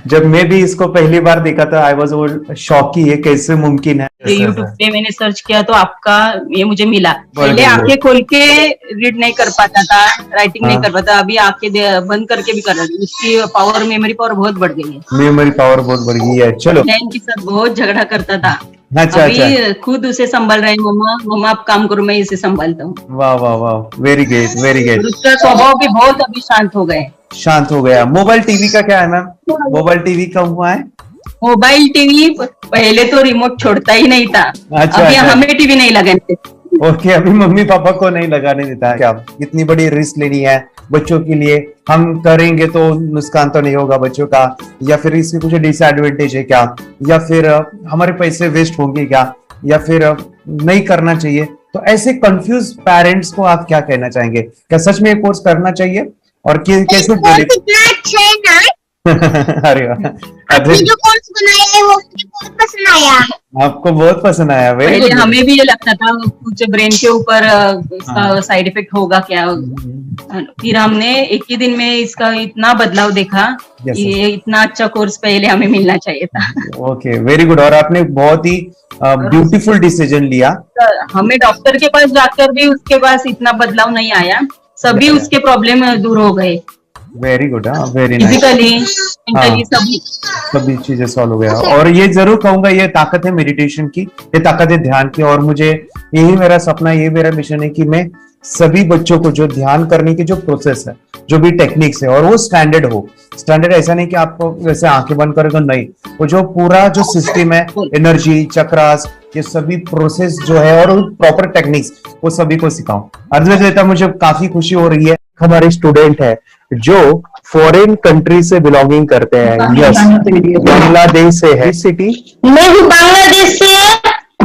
S2: जब मैं भी इसको पहली बार देखा था आई वाज शॉक कि ये कैसे मुमकिन है।
S14: यूट्यूब पे मैंने सर्च किया तो आपका ये मुझे मिला। पहले आंखें खोल के रीड नहीं कर पाता था, राइटिंग नहीं कर पाता, अभी आंखें बंद करके भी कर रही हूँ। उसकी पावर, मेमोरी पावर बहुत बढ़ गई है।
S2: मेमोरी पावर बहुत बढ़ गई है। चलो,
S14: के साथ बहुत झगड़ा करता था।
S2: अच्छा,
S14: अभी खुद उसे संभाल रहे हैं। मम्मा आप काम करो, मैं इसे संभालता हूँ।
S2: वाह वाह वाह, वेरी ग्रेट वेरी ग्रेट।
S14: उसका स्वभाव भी बहुत अभी शांत हो गए।
S2: शांत हो गया। मोबाइल टीवी का क्या है मैम? मोबाइल टीवी कब हुआ है?
S14: मोबाइल टीवी पहले तो रिमोट छोड़ता ही नहीं था।
S2: अच्छा,
S14: अभी
S2: अच्छा।
S14: हमें टीवी नहीं लगाने,
S2: ओके, अभी मम्मी पापा को नहीं लगाने देता है क्या? इतनी बड़ी रिस्क लेनी है बच्चों के लिए, हम करेंगे तो नुकसान तो नहीं होगा बच्चों का, या फिर इसके कुछ डिसएडवांटेज है क्या, या फिर हमारे पैसे वेस्ट होंगे क्या, या फिर नहीं करना चाहिए? तो ऐसे कंफ्यूज पेरेंट्स को आप क्या कहना चाहेंगे? क्या सच में ये कोर्स करना चाहिए और कैसे? अरे
S11: आपने जो कोर्स बनाया है वो मुझे बहुत पसंद आया।
S2: आपको बहुत पसंद आया?
S14: पहले हमें भी ये लगता था कुछ ब्रेन के ऊपर इसका साइड इफेक्ट होगा क्या, फिर हमने एक ही दिन में इसका इतना बदलाव देखा कि ये इतना अच्छा कोर्स पहले हमें मिलना चाहिए था।
S2: Okay, very good. और आपने बहुत ही ब्यूटीफुल डिसीजन लिया।
S14: हमें डॉक्टर के पास जाकर भी उसके पास इतना बदलाव नहीं आया, सभी उसके प्रॉब्लम दूर हो गए।
S2: Very good, very nice.
S14: Physically, mentally
S2: सभी चीजें सॉल्व हो गया। और ये जरूर कहूंगा, ये ताकत है मेडिटेशन की, ये ताकत है ध्यान की। और मुझे यही मेरा सपना, ये मेरा मिशन है कि मैं सभी बच्चों को जो ध्यान करने की जो प्रोसेस है, जो भी टेक्निक्स है, और वो स्टैंडर्ड हो। स्टैंडर्ड ऐसा नहीं कि आपको वैसे आंखें बंद करेगा, नहीं, वो जो पूरा जो सिस्टम है, एनर्जी, चक्रास, ये सभी प्रोसेस जो है और प्रॉपर टेक्निक्स, वो सभी को सिखाऊं। अद्वैत, मुझे काफी खुशी हो रही है। हमारे स्टूडेंट है जो फॉरेन कंट्री से बिलोंगिंग करते हैं। यस, बांग्लादेश से है। सिटी
S11: मैं भी बांग्लादेश से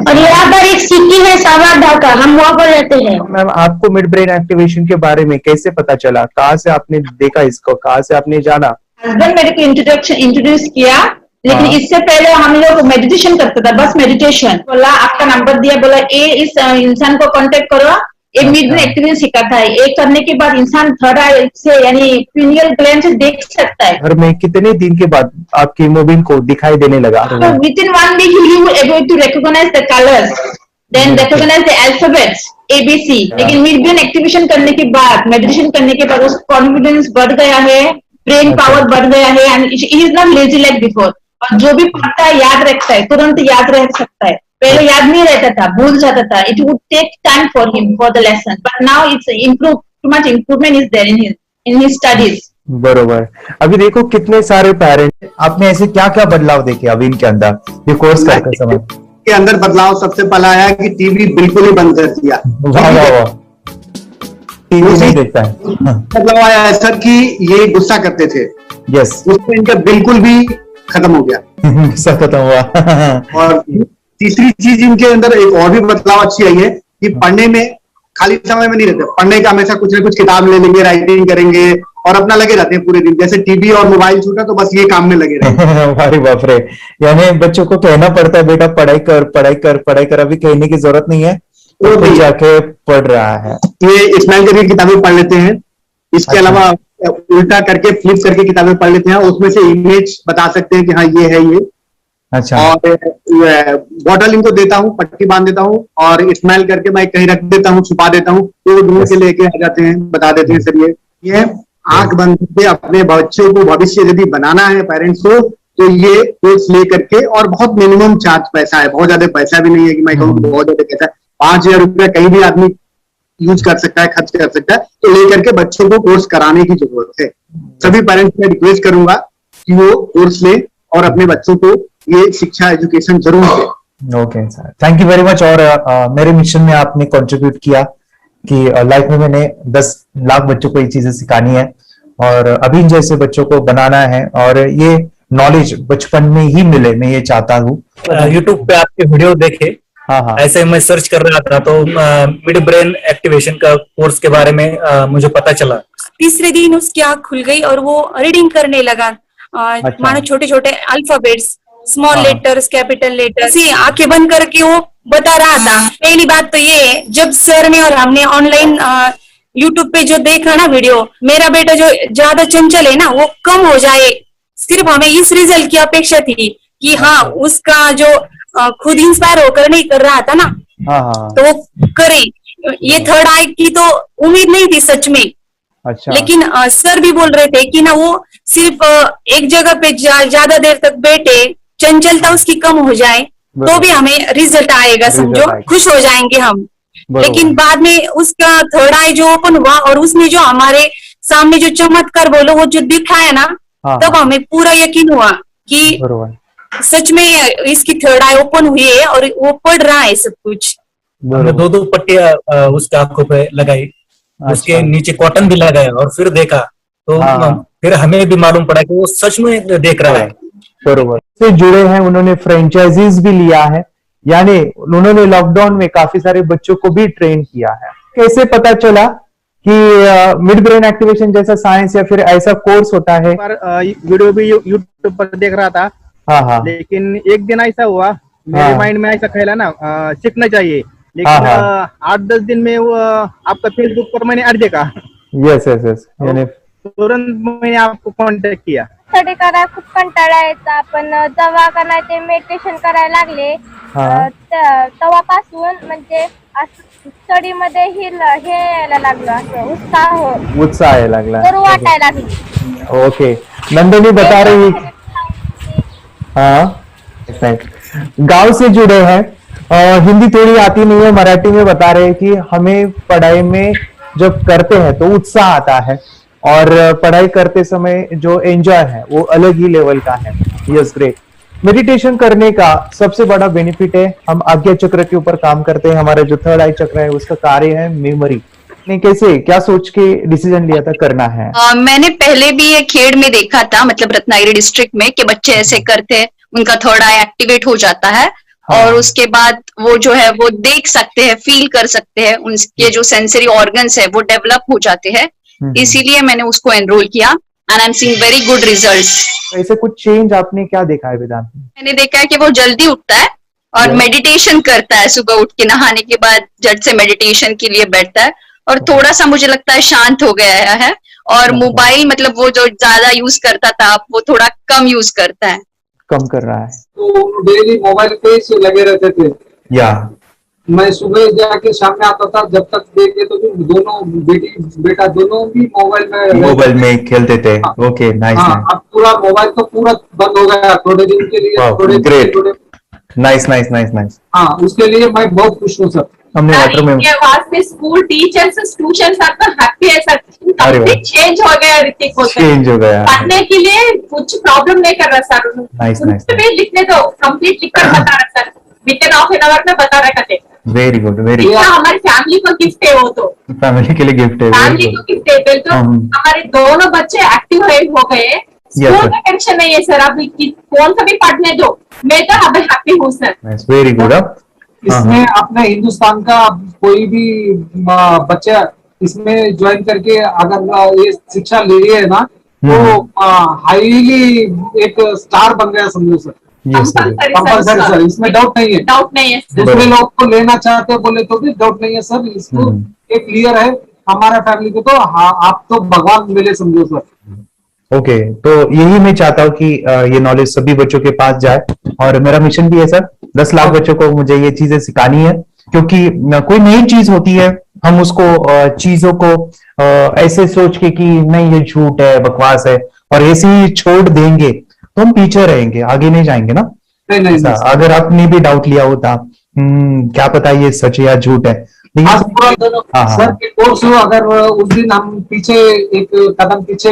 S11: और यहाँ पर एक सिटी है सावारढाका, हम वहाँ पर रहते हैं।
S2: मैम, आपको मिड ब्रेन एक्टिवेशन के बारे में कैसे पता चला? कहाँ से आपने देखा इसको, कहाँ से आपने जाना?
S15: हस्बैंड मेरे को इंट्रोड्यूस किया, लेकिन इससे पहले हम लोग मेडिटेशन करते थे, बस मेडिटेशन। बोला आपका नंबर दिया, बोला ये इस इंसान को कांटेक्ट करो, एक मिड ब्रेन एक्टिवेशन सिखाता है। एक करने के बाद इंसान थर्ड आई से यानी पिनियल ग्लैंड से देख सकता है।
S2: घर में कितने दिन के बाद आपकी हीमोग्लोबिन को दिखाई देने लगा?
S15: So within 1 week you were able to recognize the colors, then recognize the alphabets ABC। लेकिन मिड ब्रेन एक्टिवेशन करने के बाद, मेडिटेशन करने के बाद उसका कॉन्फिडेंस बढ़ गया है, ब्रेन पावर बढ़ गया है, and he is not lazy like before. और जो भी पढ़ता है याद रखता है, तुरंत याद रख सकता है। पहले याद नहीं रहता था, भूल जाता था। It would take time for him for the lesson, but now it's improve, too much improvement is there in his studies.
S2: बरोबर। अभी देखो कितने सारे पेरेंट्स, आपने ऐसे क्या क्या बदलाव देखे अभी इनके अंदर ये कोर्स करते समय?
S16: के अंदर बदलाव सबसे पहला आया कि टीवी बिल्कुल ही बंद कर दिया।
S2: वाह वाह वाह, टीवी नहीं देखता है।
S16: बदलाव आया है सर कि ये गुस्सा करते थे,
S2: यस,
S16: उसमें इनका बिल्कुल भी खत्म हो गया।
S2: गुस्सा खत्म हुआ।
S16: और तीसरी चीज इनके अंदर एक और भी बदलाव अच्छी आई है कि पढ़ने में खाली समय में नहीं रहते, पढ़ने का हमेशा कुछ ना कुछ किताब ले लेंगे, राइटिंग करेंगे और अपना लगे रहते हैं पूरे दिन। जैसे टीवी और मोबाइल छूटा तो बस ये काम में लगे रहते।
S2: अरे बाप रे, यानी बच्चों को कहना पड़ता है बेटा पढ़ाई कर, पढ़ाई कर, पढ़ाई कर। अभी कहने की जरूरत नहीं है, वो तो जाके पढ़ रहा है।
S16: ये स्माइल करके किताबें पढ़ लेते हैं, इसके अलावा उल्टा करके फ्लिप करके किताबें पढ़ लेते हैं, उसमें से इमेज बता सकते हैं कि हाँ ये है ये।
S2: अच्छा।
S16: और बॉटल इनको देता हूँ, पट्टी बांध देता हूँ और स्माइल करके मैं कहीं रख देता हूँ, छुपा देता हूँ, तो ढूंढ के लेके आ जाते हैं, बता देते हैं सर ये आंख बंद करके अपने बच्चों को भविष्य यदि बनाना है पेरेंट्स को, तो ये कोर्स ले करके। और बहुत मिनिमम चार्ज पैसा है, बहुत ज्यादा पैसा भी नहीं है कि मैं कहूँ बहुत ज्यादा पैसा है। 5,000 रुपया कहीं भी आदमी यूज कर सकता है, खर्च कर सकता है। तो लेकर के बच्चों को कोर्स कराने की जरूरत है। सभी पेरेंट्स में रिक्वेस्ट करूंगा कि वो कोर्स लें और अपने बच्चों को ये शिक्षा एजुकेशन जरूर दें।
S2: Okay sir, thank you very much. और मेरे मिशन में आपने कंट्रीब्यूट किया कि लाइफ में मैंने 10 लाख बच्चों को ये चीजें सिखानी है और अभी जैसे बच्चों को बनाना है, और ये नॉलेज बचपन में ही मिले, मैं ये चाहता हूँ।
S17: यूट्यूब पे आपके वीडियो देखे,
S2: हाँ,
S17: ऐसे मैं सर्च कर रहा था तो मिड ब्रेन एक्टिवेशन का कोर्स के बारे में मुझे पता चला।
S18: तीसरे दिन उसकी आँख खुल गई और वो रीडिंग करने लगा। मानो छोटे छोटे alphabets, small letters, capital letters, आंखें बंद करके वो बता रहा था। पहली बात तो ये, जब सर ने और हमने ऑनलाइन यूट्यूब पे जो देखा ना वीडियो, मेरा बेटा जो ज्यादा चंचल है ना वो कम हो जाए, सिर्फ हमें इस रिजल्ट की अपेक्षा थी कि हाँ उसका जो खुद इंस्पायर होकर नहीं कर रहा था ना, तो वो करे। ये थर्ड आई की तो उम्मीद नहीं थी सच में।
S2: अच्छा।
S18: लेकिन सर भी बोल रहे थे कि ना वो सिर्फ एक जगह पे ज्यादा देर तक बैठे, चंचलता उसकी कम हो जाए तो भी हमें रिजल्ट आएगा, समझो खुश हो जाएंगे हम। लेकिन बाद में उसका थर्ड आई जो ओपन हुआ और उसने जो हमारे सामने जो चमत्कार बोलो वो जो दिखाया ना, तब हमें पूरा यकीन हुआ कि सच में इसकी थर्ड आई ओपन हुई है और वो पढ़ रहा है सब कुछ।
S17: हमने 2 पट्टियां उसके आंखों पे लगाई, उसके नीचे कॉटन भी लगाया और फिर देखा तो फिर हमें भी मालूम पड़ा कि वो सच में देख रहा है।
S2: बरोबर से जुड़े हैं, उन्होंने फ्रेंचाइजीज भी लिया है, यानी उन्होंने लॉकडाउन में काफी सारे बच्चों को भी ट्रेन किया है। कैसे पता चला कि मिड ब्रेन एक्टिवेशन जैसा साइंस या फिर ऐसा कोर्स होता है?
S19: वीडियो भी यूट्यूब पर देख रहा था। हाँ। लेकिन एक दिन ऐसा हुआ मेरे माइंड में ऐसा ख्याल है ना सीखना चाहिए, लेकिन 8-10 दिन में वो आपका फेसबुक पर मैंने ऐड देखा।
S2: यस यस यस, यानी
S19: तुरंत मैंने आपको कॉन्टॅक्ट किया।
S11: स्टडी करायला खूप कंटाळा यायचा, पण जेव्हा का नाही ते मेडिटेशन करायला लागले तेव्हापासून म्हणजे स्टडी मध्ये हे यायला लागलं, असं
S2: उत्साह यायला लागला,
S11: बरं वाटायला लागली।
S2: ओके, नंदिनी बता रही हाँ गांव से जुड़े हैं, हिंदी थोड़ी आती नहीं है, मराठी में बता रहे हैं कि हमें पढ़ाई में जब करते हैं तो उत्साह आता है और पढ़ाई करते समय जो एंजॉय है वो अलग ही लेवल का है। Yes great. मेडिटेशन करने का सबसे बड़ा बेनिफिट है, हम आज्ञा चक्र के ऊपर काम करते हैं, हमारा जो थर्ड आई चक्र है उसका कार्य है मेमोरी। ने कैसे क्या सोच के डिसीजन लिया था करना है?
S20: मैंने पहले भी ये खेड़ में देखा था, मतलब रत्नागिरी डिस्ट्रिक्ट में, कि बच्चे ऐसे करते हैं, उनका थर्ड आई एक्टिवेट हो जाता है। और उसके बाद वो जो है वो देख सकते हैं, फील कर सकते हैं, उनके जो सेंसरी ऑर्गन्स है वो डेवलप हो जाते हैं। इसीलिए मैंने उसको एनरोल किया and I am seeing very good results.
S2: ऐसे कुछ चेंज आपने क्या देखा है वेदांत में?
S20: मैंने देखा है कि वो जल्दी उठता है और मेडिटेशन करता है, सुबह उठ के नहाने के बाद झट से मेडिटेशन के लिए बैठता है और थोड़ा सा मुझे लगता है शांत हो गया है। और मोबाइल मतलब वो जो ज्यादा यूज करता था वो थोड़ा कम यूज करता है,
S2: कम कर रहा है।
S21: तो डेली मोबाइल पे ही लगे रहते थे। या मैं सुबह जाके शाम में आता था, जब तक देखे तो दोनों बेटा दोनों भी मोबाइल में खेलते थे। Okay, nice. अब पूरा मोबाइल तो पूरा बंद हो गया थोड़े दिन के लिए। थोड़े great, nice nice nice nice. हाँ, उसके लिए मैं बहुत खुश हूँ सर। हमने
S15: वास्ते स्कूल टीचर्स ट्यूशन आपका हैप्पी है सर, कंप्लीट चेंज हो गया ऋतिक को,
S21: चेंज हो गया,
S15: पढ़ने के लिए कुछ प्रॉब्लम नहीं कर रहा सर।
S21: Nice nice.
S15: लिखने दो, कंप्लीट लिखकर बता रहा sir, with in half an hour में बता रहा थे।
S21: Very good, very good.
S15: हमारी फैमिली को गिफ्ट है, वो तो
S21: फैमिली के लिए गिफ्ट है,
S15: फैमिली को गिफ्ट है। तो हमारे दोनों बच्चे एक्टिव हो गए, स्कूल का टेंशन नहीं है सर, अभी कौन सा भी पढ़ने दो, मैं तो अब हैप्पी हूँ सर।
S21: Very good. इसमें अपने हिंदुस्तान का कोई भी बच्चा इसमें ज्वाइन करके अगर ये शिक्षा ले रही है ना, तो हाईली एक स्टार बन गया समझो सर। कंपल्सरी सर, इसमें डाउट नहीं है,
S15: डाउट नहीं है।
S21: दूसरे लोग को लेना चाहते हैं बोले तो भी डाउट नहीं है सर, इसको एक क्लियर है। हमारा फैमिली को तो आप तो भगवान मिले समझो सर।
S2: ओके, तो यही मैं चाहता हूँ कि ये नॉलेज सभी बच्चों के पास जाए और मेरा मिशन भी है सर, 10 लाख बच्चों को मुझे ये चीजें सिखानी है, क्योंकि कोई नई चीज होती है हम उसको चीजों को ऐसे सोच के कि नहीं ये झूठ है, बकवास है और ऐसे ही छोड़ देंगे तो हम पीछे रहेंगे, आगे नहीं जाएंगे ना। नहीं, अगर आपने भी डाउट लिया होता क्या पता ये सच है या झूठ है।
S21: सर के कोर्स अगर उस दिन हम पीछे एक कदम पीछे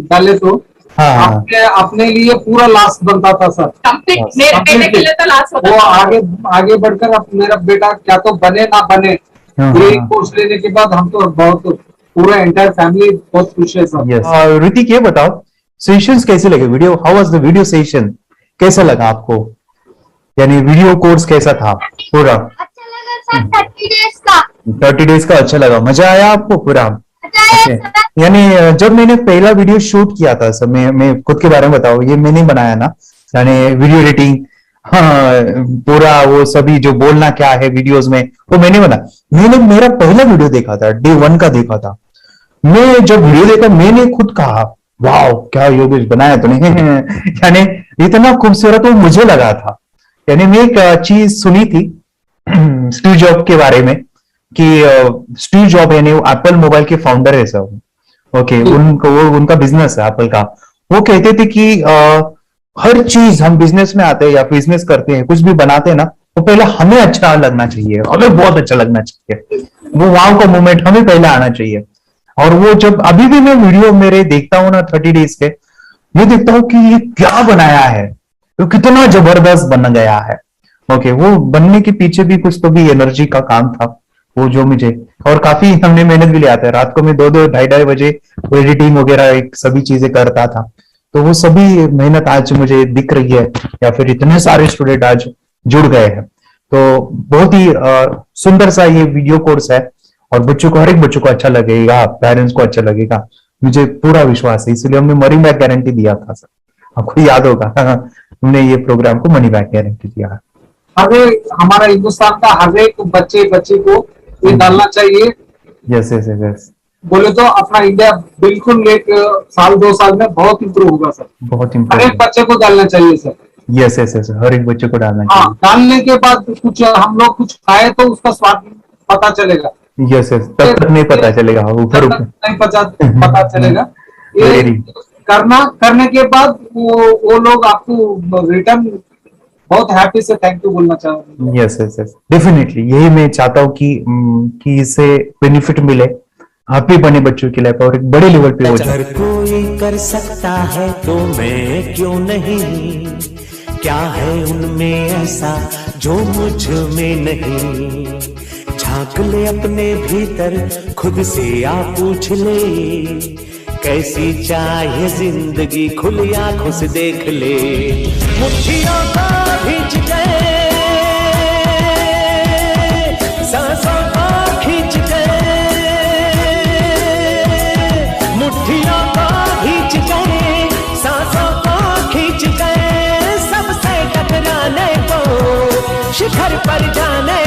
S21: डाले तो अपने लिए पूरा लास्ट बनता था सर।
S15: मेरे के लिए तो लास्ट होता
S21: वो आगे बढ़कर अब मेरा बेटा क्या तो बने ना बने, ये कोर्स लेने के बाद हम तो बहुत पूरा एंटायर फैमिली बहुत खुश है सर।
S2: ऋतिक ये बताओ सेशंस कैसे लगे, video how was the video session, कैसा लगा आपको, यानी वीडियो कोर्स कैसा था पूरा? 30 डेज का अच्छा लगा, मजा आया आपको पूरा? यानी जब मैंने पहला वीडियो शूट किया था सर, मैं खुद के बारे में बताऊं, ये मैंने बनाया ना, यानी वीडियो एडिटिंग, हाँ पूरा वो सभी जो बोलना क्या है वीडियोस में वो मैंने बना। मैंने मेरा पहला वीडियो देखा था, डे 1 का देखा था। मैं जब वीडियो देखा मैंने खुद कहा वाह क्या योगेश बनाया तूने यानी इतना खूबसूरत वो मुझे लगा था। यानी मैं एक चीज सुनी थी स्टीव जॉब के बारे में कि स्टीव जॉब यानी एप्पल मोबाइल के फाउंडर है सब, ओके, उनका बिजनेस है एप्पल का। वो कहते थे कि हर चीज हम बिजनेस में आते हैं या बिजनेस करते हैं, कुछ भी बनाते हैं ना, वो पहले हमें अच्छा लगना चाहिए, हमें बहुत अच्छा लगना चाहिए, वो वाव का मोमेंट हमें पहले आना चाहिए। और वो जब अभी भी मैं वीडियो मेरे देखता हूँ ना 30 डेज के, मैं देखता हूँ कि ये क्या बनाया है, तो कितना जबरदस्त बन गया है।
S1: ओके, वो बनने के पीछे भी कुछ तो भी एनर्जी का काम था वो, जो मुझे, और काफी हमने मेहनत भी लिया था। रात को मैं 2-2 ढाई बजे वो एडिटिंग वगैरह सभी चीजें करता था। तो वो सभी मेहनत आज मुझे दिख रही है, या फिर इतने सारे स्टूडेंट आज जुड़ गए हैं। तो बहुत ही सुंदर सा ये वीडियो कोर्स है, और बच्चों को, हर एक बच्चों को अच्छा लगेगा, पेरेंट्स को अच्छा लगेगा, मुझे पूरा विश्वास है। इसलिए हमने मनी बैक गारंटी दिया था सर, आपको याद होगा हमने ये प्रोग्राम को मनी बैक गारंटी दिया।
S21: हर हमारा हिंदुस्तान का हर एक बच्चे को ये डालना चाहिए।
S1: यस यस यस,
S21: बोले तो अपना इंडिया बिल्कुल 1 साल 2 साल में बहुत इम्प्रूव होगा सर।
S1: बहुत
S21: हर
S1: इम्पोर्टेंट।
S21: एक बच्चे को डालना चाहिए सर।
S1: यस यस यस, हर एक बच्चे को डालना
S21: हाँ,
S1: चाहिए।
S21: डालने के बाद कुछ हम लोग कुछ खाए तो उसका स्वाद पता चलेगा।
S1: यस यस, तब तक नहीं पता चलेगा, ऊपर ऊपर
S21: नहीं पता चलेगा। ये करने के बाद वो लोग आपको रिटर्न बहुत हैप्पी से थैंक यू बोलना चाहूंगा।
S1: यस यस यस, डेफिनेटली यही मैं चाहता हूँ कि इससे बेनिफिट मिले आप भी बने बच्चों की लाइफ, और एक बड़े लेवल पे हो जाए।
S22: अगर कोई कर सकता है तो मैं क्यों नहीं, क्या है उनमें ऐसा जो मुझ में नहीं। झांक ले अपने भीतर, खुद से आ पूछ ले, कैसी चाहे जिंदगी, खुली आंखों से देख ले। मुट्ठियों को खींच गए, सांसों को खींच गए, मुट्ठियों को खींच गए, सांसों को खींच गए, सबसे टकराने को, शिखर पर जाने